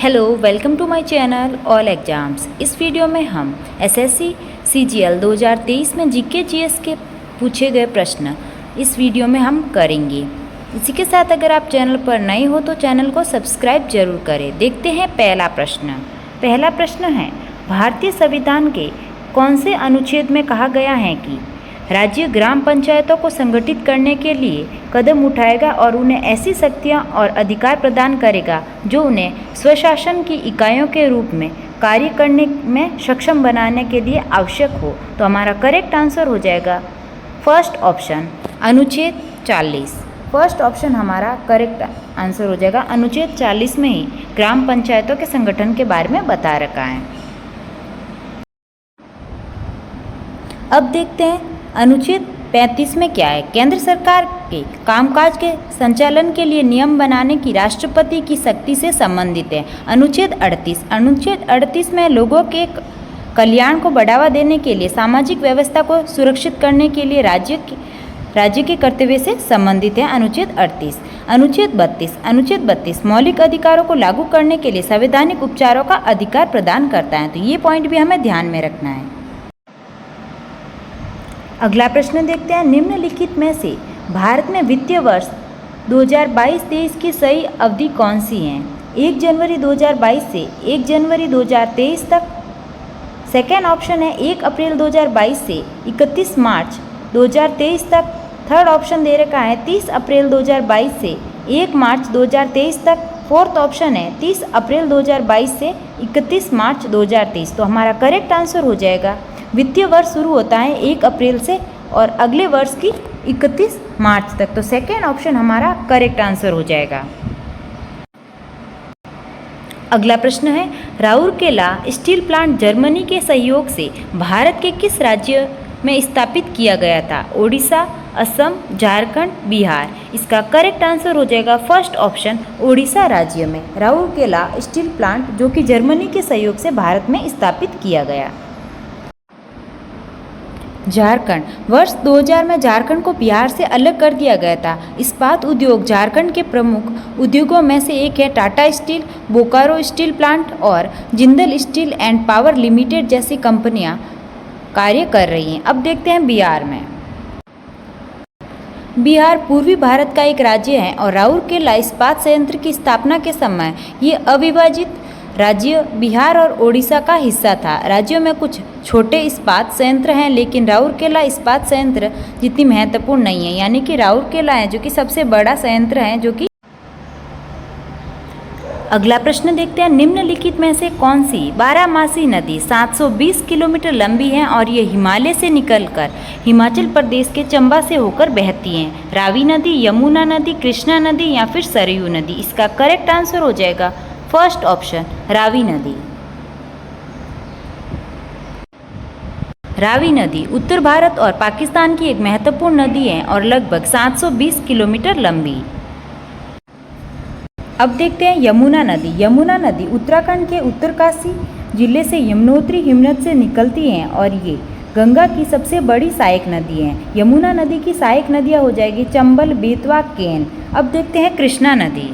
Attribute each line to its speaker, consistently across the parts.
Speaker 1: Hello, welcome to my channel all exams. इस video में हम एसएससी सीजीएल 2023 में जीके जीएस के पूछे गए प्रश्न इस वीडियो में हम करेंगे। इसी के साथ अगर आप चैनल पर नए हो तो चैनल को सब्सक्राइब जरूर करें। देखते हैं पहला प्रश्न। पहला प्रश्न है, भारतीय संविधान के कौन से अनुच्छेद में कहा गया है कि राज्य ग्राम पंचायतों को संगठित करने के लिए कदम उठाएगा और उन्हें ऐसी शक्तियां और अधिकार प्रदान करेगा जो उन्हें स्वशासन की इकाइयों के रूप में कार्य करने में सक्षम बनाने के लिए आवश्यक हो। तो हमारा करेक्ट आंसर हो जाएगा फर्स्ट ऑप्शन अनुच्छेद 40। फर्स्ट ऑप्शन हमारा करेक्ट आंसर हो जाएगा। अनुच्छेद 40 में ही ग्राम पंचायतों के संगठन के बारे में बता रखा है। अब देखते हैं अनुच्छेद 35 में क्या है। केंद्र सरकार के कामकाज के संचालन के लिए नियम बनाने की राष्ट्रपति की शक्ति से संबंधित है। अनुच्छेद 38 में लोगों के कल्याण को बढ़ावा देने के लिए सामाजिक व्यवस्था को सुरक्षित करने के लिए राज्य के कर्तव्य से संबंधित है। अनुच्छेद 38। अनुच्छेद 32 मौलिक अधिकारों को लागू करने के लिए संवैधानिक उपचारों का अधिकार प्रदान करता है। तो ये पॉइंट भी हमें ध्यान में रखना है। अगला प्रश्न देखते हैं, निम्नलिखित में से भारत में वित्तीय वर्ष 2022-23 की सही अवधि कौन सी है। 1 जनवरी 2022 से 1 जनवरी 2023 तक। सेकेंड ऑप्शन है 1 अप्रैल 2022 से 31 मार्च 2023 तक। थर्ड ऑप्शन दे रखा है 30 अप्रैल 2022 से 1 मार्च 2023 तक। फोर्थ ऑप्शन है 30 अप्रैल 2022 से 31 मार्च 2023। तो हमारा करेक्ट आंसर हो जाएगा वित्तीय वर्ष शुरू होता है 1 अप्रैल से और अगले वर्ष की 31 मार्च तक। तो सेकेंड ऑप्शन हमारा करेक्ट आंसर हो जाएगा। अगला प्रश्न है, राउरकेला स्टील प्लांट जर्मनी के सहयोग से भारत के किस राज्य में स्थापित किया गया था। ओडिशा, असम, झारखंड, बिहार। इसका करेक्ट आंसर हो जाएगा फर्स्ट ऑप्शन ओडिशा राज्य में राउरकेला स्टील प्लांट जो कि जर्मनी के सहयोग से भारत में स्थापित किया गया। झारखंड वर्ष 2000 में झारखंड को बिहार से अलग कर दिया गया था। इस्पात उद्योग झारखंड के प्रमुख उद्योगों में से एक है। Tata Steel, Bokaro Steel Plant और Jindal Steel and Power Limited जैसी कंपनियां कार्य कर रही हैं। अब देखते हैं बिहार में। बिहार पूर्वी भारत का एक राज्य है और राउरकेला इस्पात संयंत्र की स्थापना के समय ये अविभाजित राज्य बिहार और ओडिशा का हिस्सा था। राज्यों में कुछ छोटे इस्पात संयंत्र हैं लेकिन राउरकेला इस्पात संयंत्र जितनी महत्वपूर्ण नहीं है, यानी कि राउरकेला है जो कि सबसे बड़ा संयंत्र है जो कि। अगला प्रश्न देखते हैं, निम्नलिखित में से कौन सी बारहमासी नदी 720 किलोमीटर लंबी है और ये हिमालय से निकलकर हिमाचल प्रदेश के चंबा से होकर बहती हैं। रावी नदी, यमुना नदी, कृष्णा नदी या फिर सरयू नदी। इसका करेक्ट आंसर हो जाएगा फर्स्ट ऑप्शन रावी नदी। रावी नदी उत्तर भारत और पाकिस्तान की एक महत्वपूर्ण नदी है और लगभग 720 किलोमीटर लंबी। अब देखते हैं यमुना नदी। यमुना नदी उत्तराखंड के उत्तरकाशी जिले से यमुनोत्री हिमनद से निकलती हैं और ये गंगा की सबसे बड़ी सहायक नदी है। यमुना नदी की सहायक नदियाँ हो जाएगी चंबल, बेतवा, केन। अब देखते हैं कृष्णा नदी।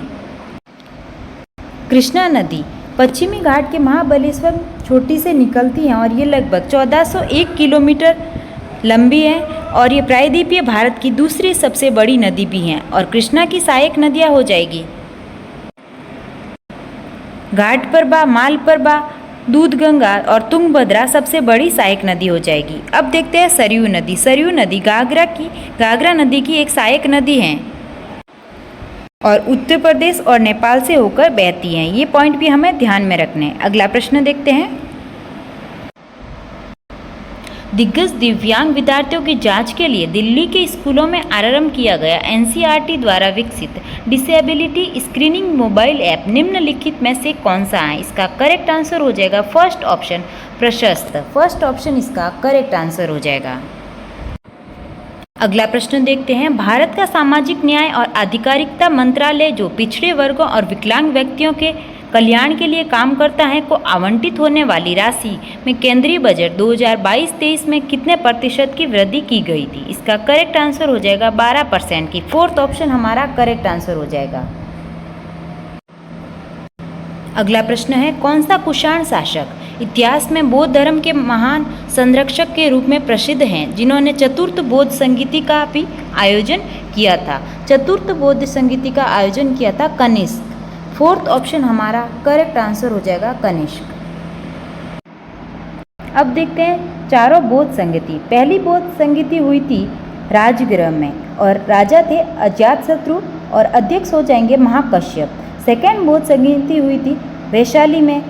Speaker 1: कृष्णा नदी पश्चिमी घाट के महाबलेश्वर चोटी से निकलती हैं और ये लगभग 1401 किलोमीटर लंबी है और ये प्रायद्वीपीय भारत की दूसरी सबसे बड़ी नदी भी हैं। और कृष्णा की सहायक नदियाँ हो जाएगी घाटप्रभा, मालप्रभा, दूधगंगा और तुंगभद्रा सबसे बड़ी सहायक नदी हो जाएगी। अब देखते हैं सरयू नदी। सरयू नदी घाघरा नदी की एक सहायक नदी है और उत्तर प्रदेश और नेपाल से होकर बहती हैं। ये पॉइंट भी हमें ध्यान में रखने हैं। अगला प्रश्न देखते हैं, दिग्गज दिव्यांग विद्यार्थियों की जांच के लिए दिल्ली के स्कूलों में आरंभ किया गया एनसीईआरटी द्वारा विकसित डिसेबिलिटी स्क्रीनिंग मोबाइल ऐप निम्नलिखित में से कौन सा है। इसका करेक्ट आंसर हो जाएगा फर्स्ट ऑप्शन प्रशस्त। फर्स्ट ऑप्शन इसका करेक्ट आंसर हो जाएगा। अगला प्रश्न देखते हैं, भारत का सामाजिक न्याय और आधिकारिकता मंत्रालय जो पिछड़े वर्गों और विकलांग व्यक्तियों के कल्याण के लिए काम करता है को आवंटित होने वाली राशि में केंद्रीय बजट 2022-23 में कितने प्रतिशत की वृद्धि की गई थी। इसका करेक्ट आंसर हो जाएगा 12% की। फोर्थ ऑप्शन हमारा करेक्ट आंसर हो जाएगा। अगला प्रश्न है, कौन सा कुषाण शासक इतिहास में बौद्ध धर्म के महान संरक्षक के रूप में प्रसिद्ध हैं, जिन्होंने चतुर्थ बौद्ध संगीति का भी आयोजन किया था? चतुर्थ बौद्ध संगीति का आयोजन किया था कनिष्क। फोर्थ ऑप्शन हमारा करेक्ट आंसर हो जाएगा कनिष्क। अब देखते हैं चारों बौद्ध संगीति। पहली बौद्ध संगीति हुई थी राजगृह में और राजा थे अजातशत्रु और अध्यक्ष हो जाएंगे महाकश्यप। सेकेंड बौद्ध संगीति हुई थी वैशाली में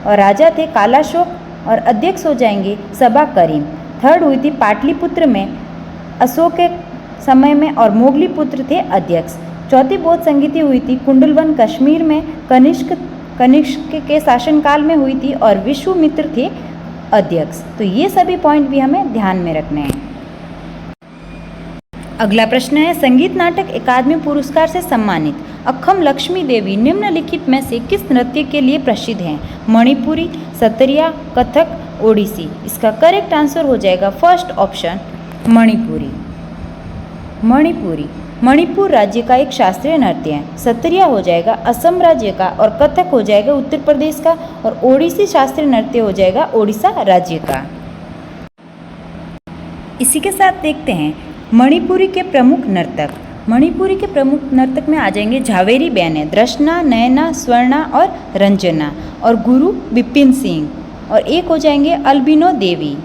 Speaker 1: और राजा थे कालाशोक और अध्यक्ष हो जाएंगे सबा करीम। थर्ड हुई थी पाटलिपुत्र में अशोक के समय में और मोगली पुत्र थे अध्यक्ष। चौथी बौद्ध संगीति हुई थी कुंडलवन कश्मीर में कनिष्क के शासनकाल में हुई थी और विश्वामित्र थे अध्यक्ष। तो ये सभी पॉइंट भी हमें ध्यान में रखने हैं। अगला प्रश्न है, संगीत नाटक अकादमी पुरस्कार से सम्मानित अक्खम लक्ष्मी देवी निम्नलिखित में से किस नृत्य के लिए प्रसिद्ध हैं? मणिपुरी, सत्रिया, कथक, ओडिसी। इसका करेक्ट आंसर हो जाएगा फर्स्ट ऑप्शन मणिपुरी। मणिपुर राज्य का एक शास्त्रीय नृत्य है। सत्रिया हो जाएगा असम राज्य का और कथक हो जाएगा उत्तर प्रदेश का और ओडिसी शास्त्रीय नृत्य हो जाएगा ओडिशा राज्य का। इसी के साथ देखते हैं मणिपुरी के प्रमुख नर्तक। मणिपुरी के प्रमुख नर्तक में आ जाएंगे झावेरी बहने, दृष्णा, नयना, स्वर्णा और रंजना और गुरु बिपिन सिंह और एक हो जाएंगे अल्बिनो देवी,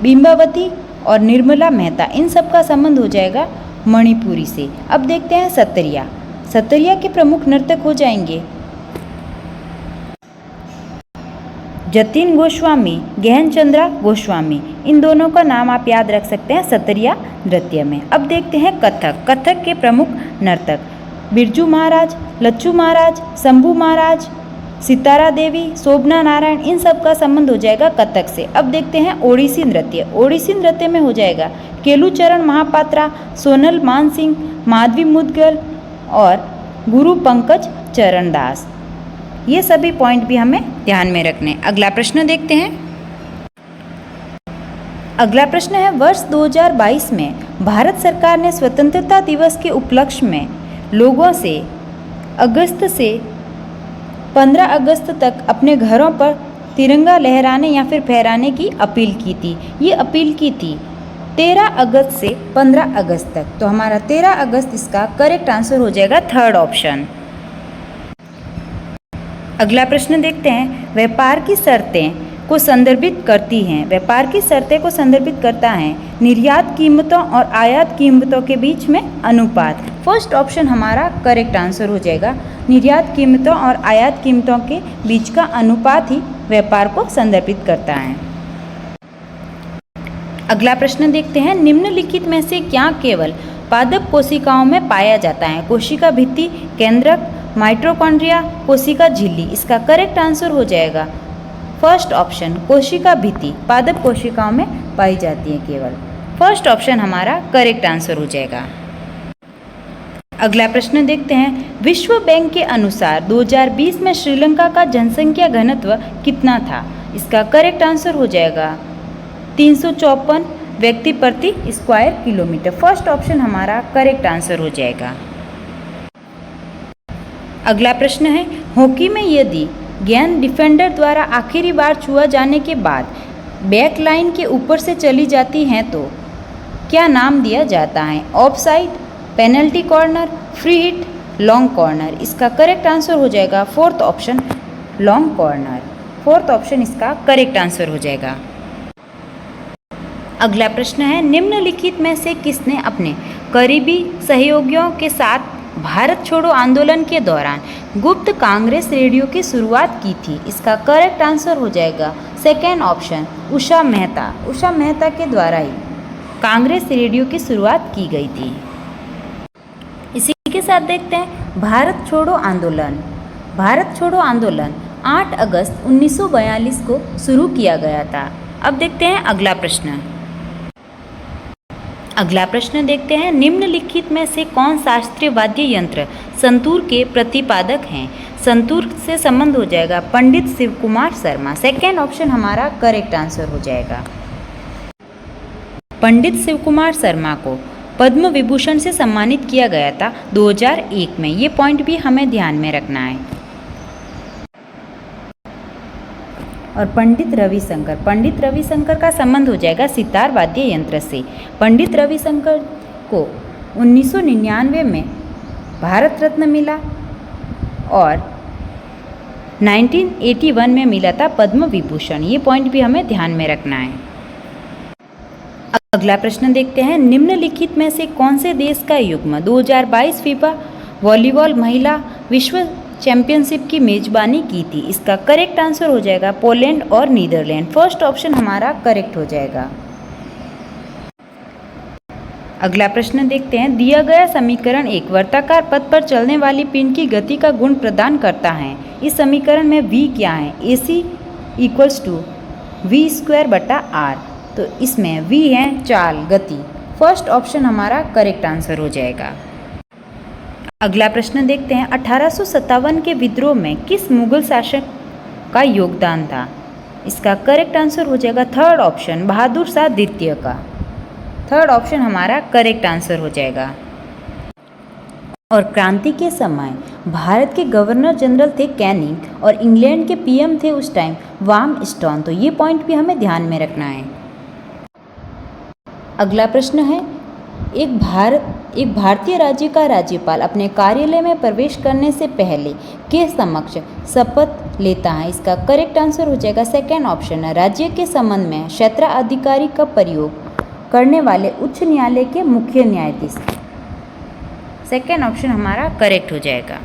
Speaker 1: बिंबावती और निर्मला मेहता। इन सब का संबंध हो जाएगा मणिपुरी से। अब देखते हैं सत्रिया। सत्रिया के प्रमुख नर्तक हो जाएंगे जतिन गोस्वामी, गहन चंद्रा गोस्वामी। इन दोनों का नाम आप याद रख सकते हैं सत्रिया नृत्य में। अब देखते हैं कथक। कथक के प्रमुख नर्तक बिरजू महाराज, लच्चू महाराज, शंभू महाराज, सितारा देवी, शोभना नारायण। इन सब का संबंध हो जाएगा कथक से। अब देखते हैं ओडिसी नृत्य। ओडिसी नृत्य में हो जाएगा केलुचरण महापात्रा, सोनल मानसिंह, माधवी मुदगल और गुरु पंकज चरण दास। ये सभी पॉइंट भी हमें ध्यान में रखने। अगला प्रश्न देखते हैं। अगला प्रश्न है, वर्ष 2022 में भारत सरकार ने स्वतंत्रता दिवस के उपलक्ष्य में लोगों से अगस्त से 15 अगस्त तक अपने घरों पर तिरंगा लहराने या फिर फहराने की अपील की थी। ये अपील की थी 13 अगस्त से 15 अगस्त तक। तो हमारा 13 अगस्त इसका करेक्ट आंसर हो जाएगा थर्ड ऑप्शन। अगला प्रश्न देखते हैं, व्यापार की शर्तें को संदर्भित करती हैं। व्यापार की शर्तें को संदर्भित करता है निर्यात कीमतों और आयात कीमतों के बीच में अनुपात। फर्स्ट ऑप्शन हमारा करेक्ट आंसर हो जाएगा। निर्यात कीमतों और आयात कीमतों के बीच का अनुपात ही व्यापार को संदर्भित करता है। अगला प्रश्न देखते हैं, निम्नलिखित में से क्या केवल पादप कोशिकाओं में पाया जाता है? कोशिका भित्ति, केंद्रक, माइटोकॉन्ड्रिया, कोशिका झिल्ली। इसका करेक्ट आंसर हो जाएगा फर्स्ट ऑप्शन कोशिका भित्ति। पादप कोशिकाओं में पाई जाती है केवल। फर्स्ट ऑप्शन हमारा करेक्ट आंसर हो जाएगा। अगला प्रश्न देखते हैं, विश्व बैंक के अनुसार 2020 में श्रीलंका का जनसंख्या घनत्व कितना था? इसका करेक्ट आंसर हो जाएगा 354 व्यक्ति प्रति स्क्वायर किलोमीटर। फर्स्ट ऑप्शन हमारा करेक्ट आंसर हो जाएगा। अगला प्रश्न है, हॉकी में यदि गेंद डिफेंडर द्वारा आखिरी बार छुआ जाने के बाद बैक लाइन के ऊपर से चली जाती है तो क्या नाम दिया जाता है? Offside, penalty corner, free hit, long corner. इसका करेक्ट आंसर हो जाएगा fourth option long corner. Fourth option इसका करेक्ट आंसर हो जाएगा। अगला प्रश्न है, निम्नलिखित में से किसने अपने करीबी सहयोगियों के साथ भारत छोड़ो आंदोलन के दौरान गुप्त कांग्रेस रेडियो की शुरुआत की थी? इसका करेक्ट आंसर हो जाएगा सेकेंड ऑप्शन उषा मेहता। उषा मेहता के द्वारा ही कांग्रेस रेडियो की शुरुआत की गई थी। इसी के साथ देखते हैं भारत छोड़ो आंदोलन। भारत छोड़ो आंदोलन 8 अगस्त 1942 को शुरू किया गया था। अब देखते हैं अगला प्रश्न। अगला प्रश्न देखते हैं, निम्नलिखित में से कौन शास्त्रीय वाद्य यंत्र संतूर के प्रतिपादक हैं? संतूर से संबंध हो जाएगा पंडित शिव कुमार शर्मा। सेकेंड ऑप्शन हमारा करेक्ट आंसर हो जाएगा। पंडित शिव कुमार शर्मा को पद्म विभूषण से सम्मानित किया गया था 2001 में। ये पॉइंट भी हमें ध्यान में रखना है। और पंडित रविशंकर का संबंध हो जाएगा सितार वाद्य यंत्र से। पंडित रविशंकर को 1999 में भारत रत्न मिला और 1981 में मिला था पद्म विभूषण। ये पॉइंट भी हमें ध्यान में रखना है। अगला प्रश्न देखते हैं, निम्नलिखित में से कौन से देश का युग्म 2022 फीफा वॉलीबॉल महिला विश्व चैंपियनशिप की मेजबानी की थी? इसका करेक्ट आंसर हो जाएगा पोलैंड और नीदरलैंड। फर्स्ट ऑप्शन हमारा करेक्ट हो जाएगा। अगला प्रश्न देखते हैं, दिया गया समीकरण एक वर्ताकार पथ पर चलने वाली पिंड की गति का गुण प्रदान करता है। इस समीकरण में v क्या है? AC = v²/r। तो इसमें v है चाल, गति। फर्स्ट ऑप्शन हमारा करेक्ट आंसर हो जाएगा। अगला प्रश्न देखते हैं, 1857 के विद्रोह में किस मुगल शासक का योगदान था? इसका करेक्ट आंसर हो जाएगा थर्ड ऑप्शन बहादुर शाह द्वितीय का। थर्ड ऑप्शन हमारा करेक्ट आंसर हो जाएगा। और क्रांति के समय भारत के गवर्नर जनरल थे कैनिंग और इंग्लैंड के PM थे उस टाइम वार्मस्टोन। तो ये पॉइंट भी हमें ध्यान में रखना है। अगला प्रश्न है, एक भारतीय राज्य का राज्यपाल अपने कार्यालय में प्रवेश करने से पहले के समक्ष शपथ लेता है? इसका करेक्ट आंसर हो जाएगा सेकेंड ऑप्शन है राज्य के संबंध में क्षेत्राधिकारी का प्रयोग करने वाले उच्च न्यायालय के मुख्य न्यायाधीश। सेकेंड ऑप्शन हमारा करेक्ट हो जाएगा।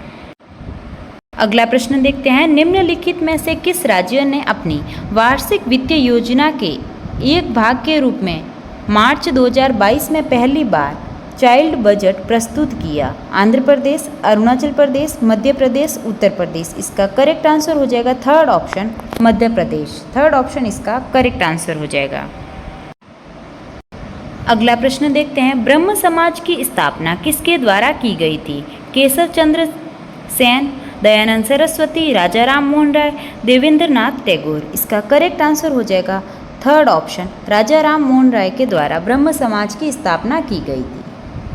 Speaker 1: अगला प्रश्न देखते हैं, निम्नलिखित में से किस राज्य ने अपनी वार्षिक वित्तीय योजना के एक भाग के रूप में मार्च 2022 में पहली बार चाइल्ड बजट प्रस्तुत किया? आंध्र प्रदेश, अरुणाचल प्रदेश, मध्य प्रदेश, उत्तर प्रदेश। इसका करेक्ट आंसर हो जाएगा third option Madhya Pradesh. Third option इसका करेक्ट आंसर हो जाएगा। अगला प्रश्न देखते हैं, ब्रह्म समाज की स्थापना किसके द्वारा की गई थी? केशव चंद्र सेन, दयानंद सरस्वती, राजा राम मोहन राय, देवेंद्र नाथ टैगोर। इसका करेक्ट आंसर हो जाएगा थर्ड ऑप्शन राजा राम मोहन राय के द्वारा ब्रह्म समाज की स्थापना की गई थी।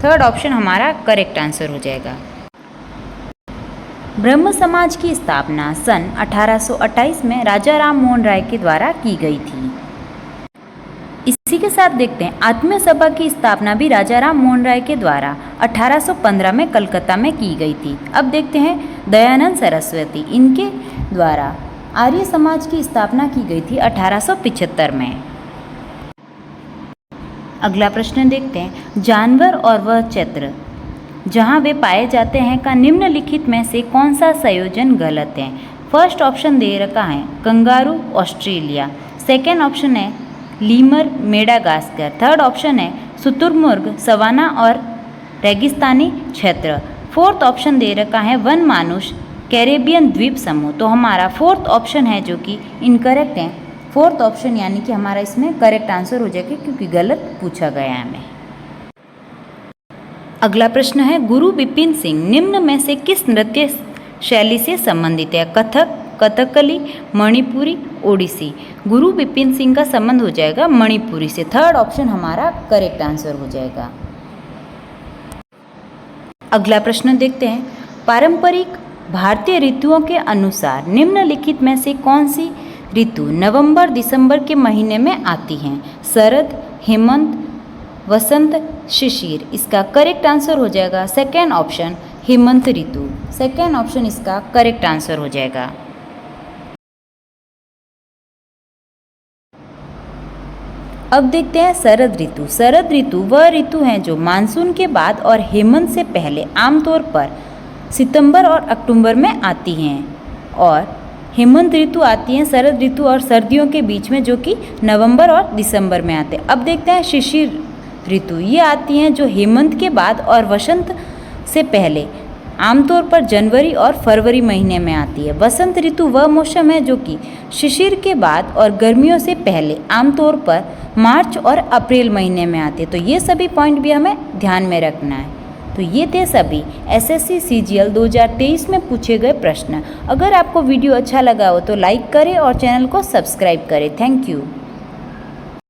Speaker 1: थर्ड ऑप्शन हमारा करेक्ट आंसर हो जाएगा। ब्रह्म समाज की स्थापना सन 1828 में राजा राम मोहन राय के द्वारा की गई थी। इसी के साथ देखते हैं, आत्मीय सभा की स्थापना भी राजा राम मोहन राय के द्वारा 1815 में कलकत्ता में की गई थी। अब देखते हैं दयानंद सरस्वती, इनके द्वारा आर्य समाज की स्थापना की गई थी 1875 में। अगला प्रश्न देखते हैं, जानवर और वह क्षेत्र जहां वे पाए जाते हैं का निम्नलिखित में से कौन सा संयोजन गलत है? फर्स्ट ऑप्शन दे रखा है कंगारू ऑस्ट्रेलिया, सेकेंड ऑप्शन है लीमर मेडागास्कर, थर्ड ऑप्शन है शुतुरमुर्ग सवाना और रेगिस्तानी क्षेत्र, फोर्थ ऑप्शन दे रखा है वन मानुष कैरेबियन द्वीप समूह। तो हमारा फोर्थ ऑप्शन है जो कि इनकरेक्ट है। फोर्थ ऑप्शन यानी कि हमारा इसमें करेक्ट आंसर हो जाएगा क्योंकि गलत पूछा गया है हमें। अगला प्रश्न है, गुरु बिपिन सिंह निम्न में से किस नृत्य शैली से संबंधित है? कथक, कथकली, मणिपुरी, ओडिसी। गुरु बिपिन सिंह का संबंध हो जाएगा मणिपुरी से। थर्ड ऑप्शन हमारा करेक्ट आंसर हो जाएगा। अगला प्रश्न देखते हैं, पारंपरिक भारतीय ऋतुओं के अनुसार निम्नलिखित में से कौन सी ऋतु नवंबर दिसंबर के महीने में आती हैं? शरद, हेमंत, वसंत, शिशिर। इसका करेक्ट आंसर हो जाएगा सेकेंड ऑप्शन हेमंत ऋतु। सेकेंड ऑप्शन इसका करेक्ट आंसर हो जाएगा। अब देखते हैं शरद ऋतु। शरद ऋतु वह ऋतु है जो मानसून के बाद और हेमंत से पहले आमतौर पर सितंबर और अक्टूबर में आती हैं, और हेमंत ऋतु आती है शरद ऋतु और सर्दियों के बीच में जो कि नवंबर और दिसंबर में आते हैं। अब देखते हैं शिशिर ऋतु। ये आती हैं जो हेमंत के बाद और वसंत से पहले आमतौर पर जनवरी और फरवरी महीने में आती है। वसंत ऋतु वह मौसम है जो कि शिशिर के बाद और गर्मियों से पहले आमतौर पर मार्च और अप्रैल महीने में आती है। तो ये सभी पॉइंट भी हमें ध्यान में रखना है। तो ये थे सभी एसएससी सीजीएल 2023 में पूछे गए प्रश्न। अगर आपको वीडियो अच्छा लगा हो तो लाइक करें और चैनल को सब्सक्राइब करें। Thank you.